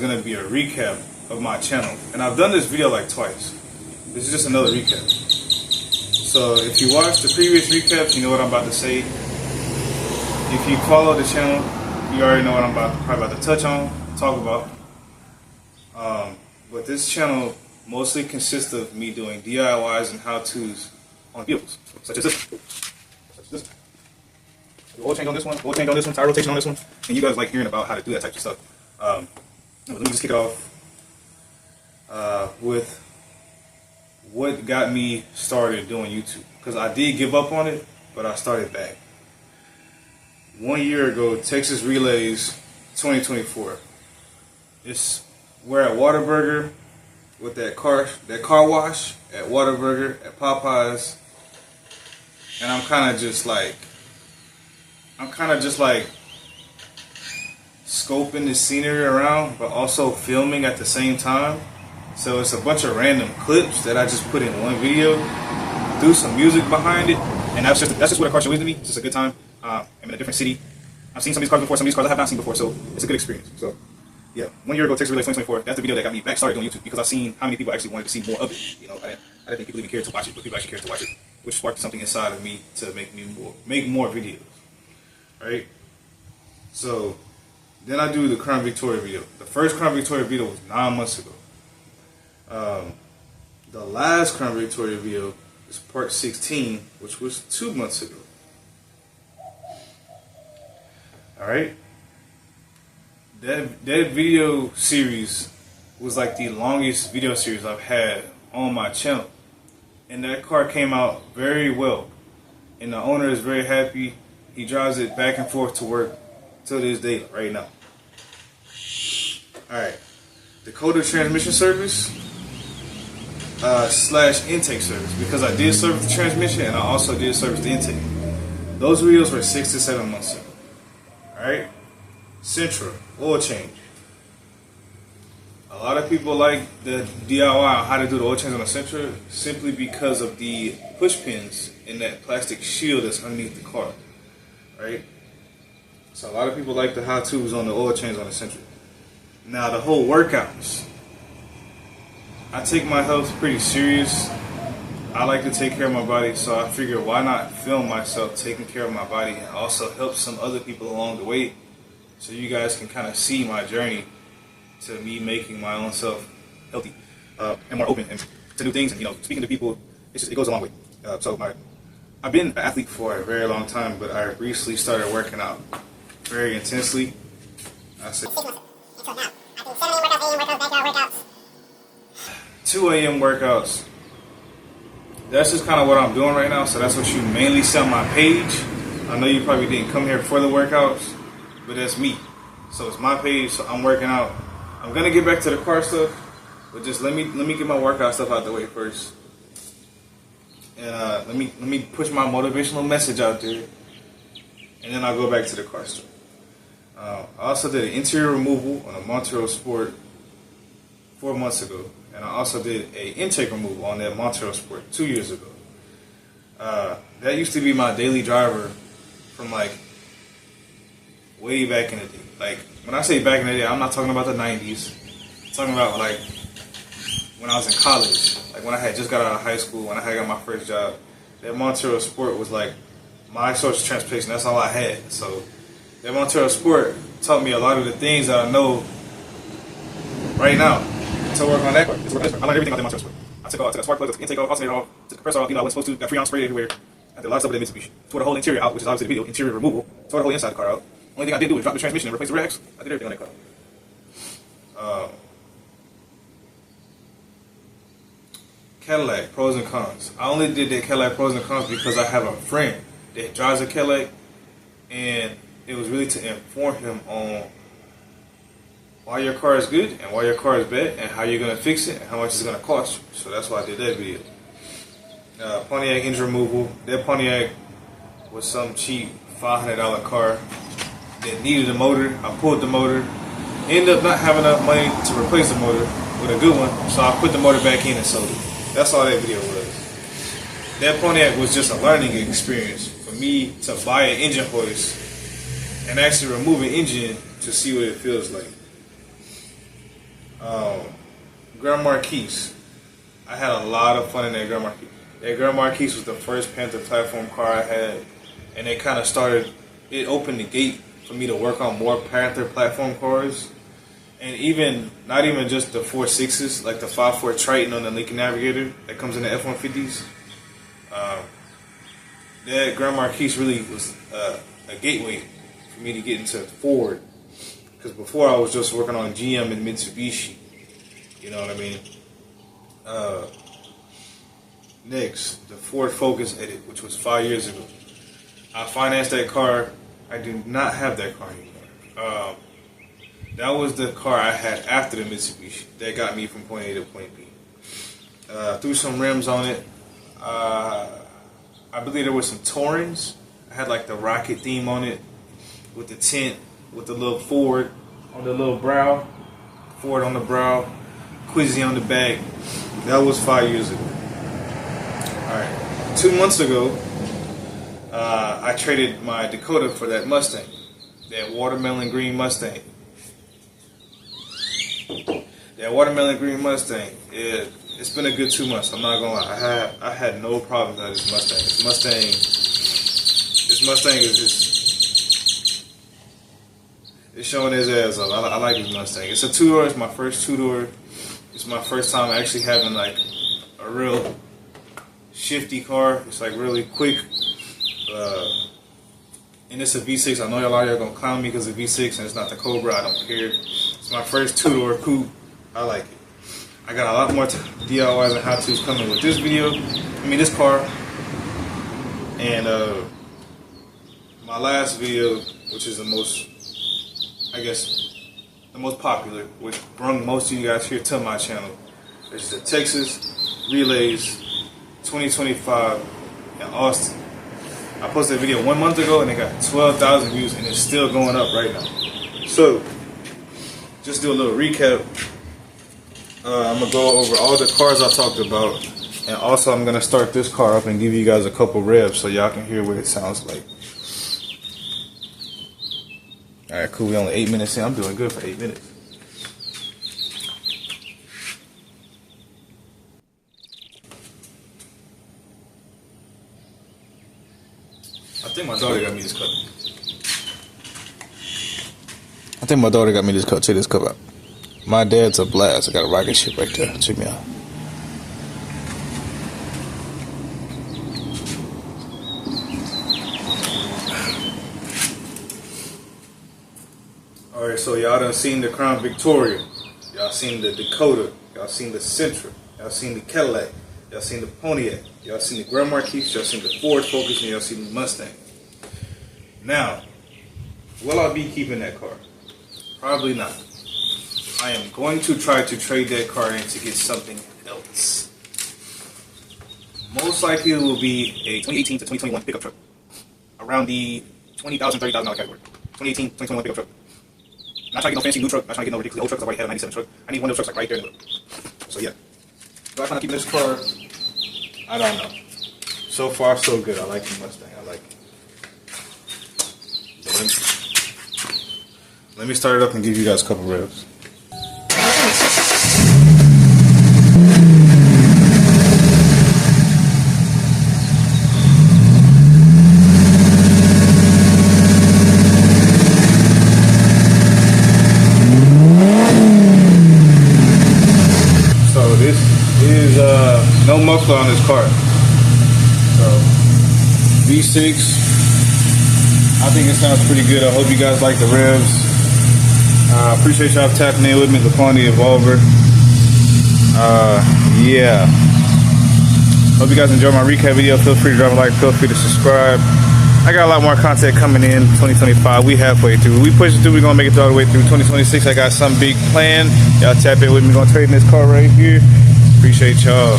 Going to be a recap of my channel, and I've done this video like twice. This is just another recap. So if you watched the previous recaps, you know what I'm about to say. If you follow the channel, you already know what I'm probably about to touch on, talk about. But this channel mostly consists of me doing DIYs and how-tos on vehicles, such as this one. The oil change on this one, tire rotation on this one, and you guys like hearing about how to do that type of stuff. Let me just kick it off with what got me started doing YouTube. Because I did give up on it, but I started back. 1 year ago, Texas Relays 2024. We're at Whataburger with that car wash at Whataburger, at Popeyes, and I'm kind of just like scoping the scenery around, but also filming at the same time. So it's a bunch of random clips that I just put in one video, do some music behind it, and that's just what a car show is to me. It's just a good time. I'm in a different city. I've seen some of these cars before, some of these cars I have not seen before, so it's a good experience. So yeah, 1 year ago, Texas Relays 2024, that's the video that got me back started on YouTube, because I've seen how many people actually wanted to see more of it. You know, I didn't think people even cared to watch it, but people actually cared to watch it, which sparked something inside of me to make more videos. Right? So then I do the Crown Victoria video. The first Crown Victoria video was 9 months ago. The last Crown Victoria video is part 16, which was 2 months ago. Alright? That video series was like the longest video series I've had on my channel. And that car came out very well. And the owner is very happy. He drives it back and forth to work till this day, right now. Alright. Dakota transmission service / intake service, because I did service the transmission and I also did service the intake. Those videos were 6 to 7 months ago. Alright? Sentra, oil change. A lot of people like the DIY on how to do the oil change on the Sentra simply because of the push pins in that plastic shield that's underneath the car. Right? So a lot of people like the how-tos on the oil change on the Sentra. Now the whole workouts. I take my health pretty serious. I like to take care of my body, so I figure why not film myself taking care of my body and also help some other people along the way, so you guys can kind of see my journey to me making my own self healthy and more open and to new things. And speaking to people, it goes a long way. I've been an athlete for a very long time, but I recently started working out very intensely. I said 2 a.m. workouts. That's just kind of what I'm doing right now, so that's what you mainly see on my page. I know you probably didn't come here for the workouts, but that's me. So it's my page, so I'm working out. I'm gonna get back to the car stuff, but just let me get my workout stuff out the way first. And let me push my motivational message out there, and then I'll go back to the car stuff. I also did an interior removal on a Montero Sport 4 months ago, and I also did an intake removal on that Montero Sport 2 years ago. That used to be my daily driver from like way back in the day. Like when I say back in the day, I'm not talking about the 90s. I'm talking about like when I was in college, like when I had just got out of high school, when I had got my first job. That Montero Sport was like my source of transportation. That's all I had. So that Montero Sport taught me a lot of the things that I know right now to work on that car. I learned everything about that Montero Sport. I took a spark plug, took the intake off, alternator off, took the compressor off. I wasn't supposed to. Got Freon spray everywhere. I did a lot of stuff with that Mitsubishi. Tore the whole interior out, which is obviously the video. Interior removal. Tore the whole inside of the car out. Only thing I did do was drop the transmission and replace the racks. I did everything on that car. Cadillac, pros and cons. I only did that Cadillac pros and cons because I have a friend that drives a Cadillac, and it was really to inform him on why your car is good and why your car is bad and how you're going to fix it and how much it's going to cost you. So that's why I did that video. Pontiac engine removal. That Pontiac was some cheap $500 car that needed a motor. I pulled the motor. Ended up not having enough money to replace the motor with a good one, so I put the motor back in and sold it. That's all that video was. That Pontiac was just a learning experience for me to buy an engine hoist and actually remove an engine to see what it feels like. Grand Marquis. I had a lot of fun in that Grand Marquis. That Grand Marquis was the first Panther platform car I had, and it kind of started. It opened the gate for me to work on more Panther platform cars, and even not even just the 4.6s, like the 5.4 Triton on the Lincoln Navigator that comes in the F-150s. That Grand Marquis really was a gateway for me to get into Ford, because before I was just working on GM and Mitsubishi. You know what I mean? Next, the Ford Focus Edit, which was 5 years ago. I financed that car. I do not have that car anymore. That was the car I had after the Mitsubishi that got me from point A to point B. Threw some rims on it. I believe there were some Torrens. I had like the rocket theme on it with the tint, with the little Ford on the little brow, Ford on the brow, Quizzy on the back. That was 5 years ago. Alright, 2 months ago, I traded my Dakota for that Mustang, that watermelon green Mustang. That watermelon green Mustang, it's been a good 2 months. I'm not gonna lie. I had no problems with this Mustang. This Mustang is just, it's showing his ass up. I like this Mustang. It's a 2-door. It's my first 2-door. It's my first time actually having like a real shifty car. It's like really quick. And it's a V6. I know a lot of y'all gonna clown me because it's a V6 and it's not the Cobra. I don't care. It's my first 2-door coupe. I like it. I got a lot more DIYs and how-tos coming with this video. This car. And my last video, which is the most, I guess, the most popular, which brought most of you guys here to my channel, is the Texas Relays 2025 in Austin. I posted a video 1 month ago and it got 12,000 views and it's still going up right now. So, just do a little recap. I'm going to go over all the cars I talked about, and also I'm going to start this car up and give you guys a couple revs so y'all can hear what it sounds like. Alright, cool. We only 8 minutes in. I'm doing good for 8 minutes. I think my daughter got me this cup. Check this cup out. My dad's a blast. I got a rocket ship right there. Check me out. Alright, so y'all done seen the Crown Victoria. Y'all seen the Dakota. Y'all seen the Sentra. Y'all seen the Cadillac. Y'all seen the Pontiac. Y'all seen the Grand Marquis. Y'all seen the Ford Focus. And y'all seen the Mustang. Now, will I be keeping that car? Probably not. I am going to try to trade that car in to get something else. Most likely it will be a 2018 to 2021 pickup truck. Around the $20,000, $30,000 category. 2018, 2021 pickup truck. Not trying to get no fancy new truck. Not trying to get no ridiculous old truck because I already have a 97 truck. I need one of those trucks like right there in the middle. So yeah. Do I plan on keeping this car? I don't know. So far so good. I like the Mustang. I like it. Let me start it up and give you guys a couple revs. So this is no muffler on this car. So V6. I think it sounds pretty good. I hope you guys like the revs. Appreciate y'all tapping in with me, the Pony Evolver. Yeah. Hope you guys enjoyed my recap video. Feel free to drop a like, feel free to subscribe. I got a lot more content coming in 2025. We halfway through. We push it through, we're gonna make it all the way through 2026. I got some big plan. Y'all tap in with me, gonna trade in this car right here. Appreciate y'all.